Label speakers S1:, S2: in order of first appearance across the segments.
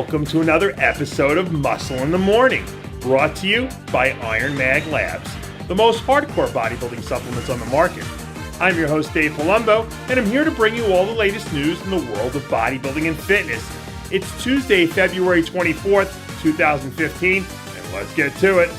S1: Welcome to another episode of Muscle in the Morning, brought to you by Iron Mag Labs, the most hardcore bodybuilding supplements on the market. I'm your host, Dave Palumbo, and I'm here to bring you all the latest news in the world of bodybuilding and fitness. It's Tuesday, February 24th, 2015, and let's get to it.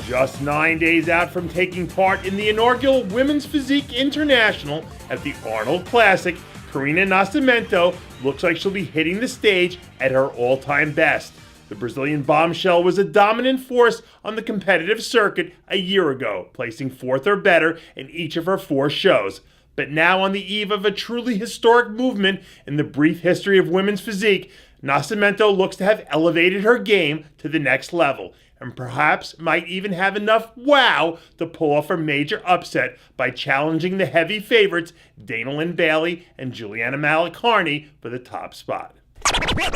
S1: Just 9 days out from taking part in the inaugural Women's Physique International at the Arnold Classic, Karina Nascimento looks like she'll be hitting the stage at her all-time best. The Brazilian bombshell was a dominant force on the competitive circuit a year ago, placing fourth or better in each of her 4 shows. But now, on the eve of a truly historic movement in the brief history of women's physique, Nascimento looks to have elevated her game to the next level, and perhaps might even have enough wow to pull off a major upset by challenging the heavy favorites Dana Lynn Bailey and Juliana Malacarni for the top spot.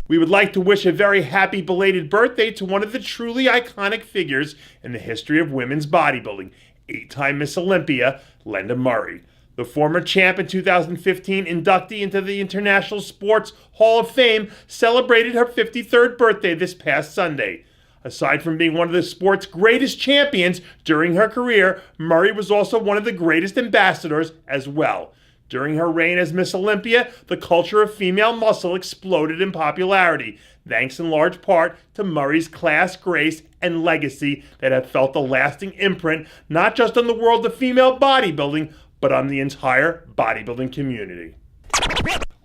S1: We would like to wish a very happy belated birthday to one of the truly iconic figures in the history of women's bodybuilding, 8-time Miss Olympia, Linda Murray. The former champ and 2015 inductee into the International Sports Hall of Fame celebrated her 53rd birthday this past Sunday. Aside from being one of the sport's greatest champions during her career, Murray was also one of the greatest ambassadors as well. During her reign as Miss Olympia, the culture of female muscle exploded in popularity, thanks in large part to Murray's class, grace, and legacy that have felt a lasting imprint not just on the world of female bodybuilding, but on the entire bodybuilding community.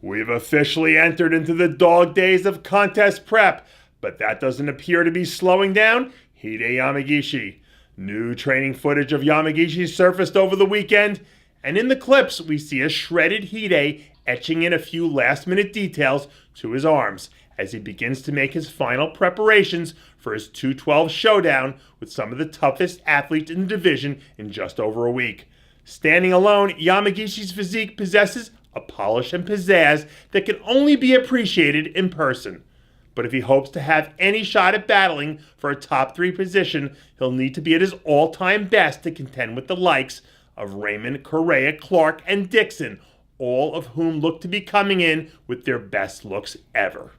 S1: We've officially entered into the dog days of contest prep, but that doesn't appear to be slowing down Syde Yamagishi. New training footage of Yamagishi surfaced over the weekend, and in the clips we see a shredded Syde etching in a few last-minute details to his arms as he begins to make his final preparations for his 212 showdown with some of the toughest athletes in the division in just over a week. Standing alone, Yamagishi's physique possesses a polish and pizzazz that can only be appreciated in person. But if he hopes to have any shot at battling for a top 3 position, he'll need to be at his all-time best to contend with the likes of Raymond, Correa, Clark, and Dixon, all of whom look to be coming in with their best looks ever.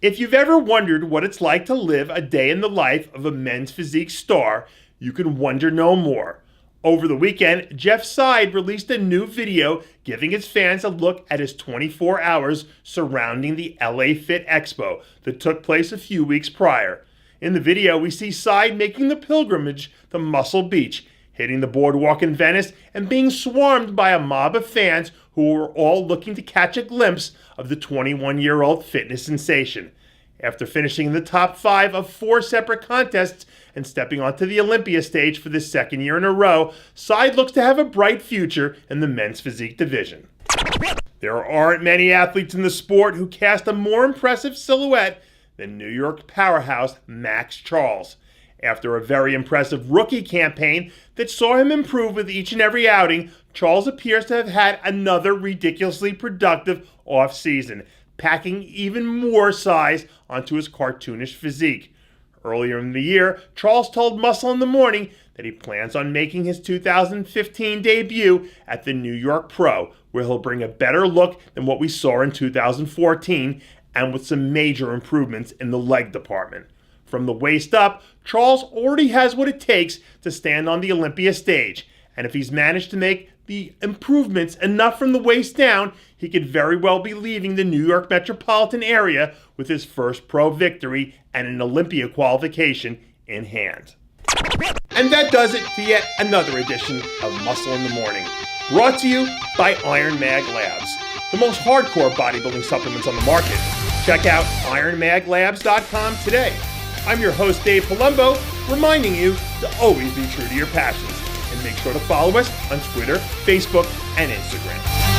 S1: If you've ever wondered what it's like to live a day in the life of a men's physique star, you can wonder no more. Over the weekend, Syde released a new video giving his fans a look at his 24 hours surrounding the LA Fit Expo that took place a few weeks prior. In the video, we see Syde making the pilgrimage to Muscle Beach, hitting the boardwalk in Venice, and being swarmed by a mob of fans who were all looking to catch a glimpse of the 21-year-old fitness sensation. After finishing in the top 5 of 4 separate contests and stepping onto the Olympia stage for the second year in a row, Syde looks to have a bright future in the men's physique division. There aren't many athletes in the sport who cast a more impressive silhouette than New York powerhouse Max Charles. After a very impressive rookie campaign that saw him improve with each and every outing, Charles appears to have had another ridiculously productive off-season, packing even more size onto his cartoonish physique. Earlier in the year, Charles told Muscle in the Morning that he plans on making his 2015 debut at the New York Pro, where he'll bring a better look than what we saw in 2014, and with some major improvements in the leg department. From the waist up, Charles already has what it takes to stand on the Olympia stage, and if he's managed to make the improvements enough from the waist down, he could very well be leaving the New York metropolitan area with his first pro victory and an Olympia qualification in hand. And that does it for yet another edition of Muscle in the Morning, brought to you by Iron Mag Labs, the most hardcore bodybuilding supplements on the market. Check out ironmaglabs.com today. I'm your host, Dave Palumbo, reminding you to always be true to your passions. And make sure to follow us on Twitter, Facebook, and Instagram.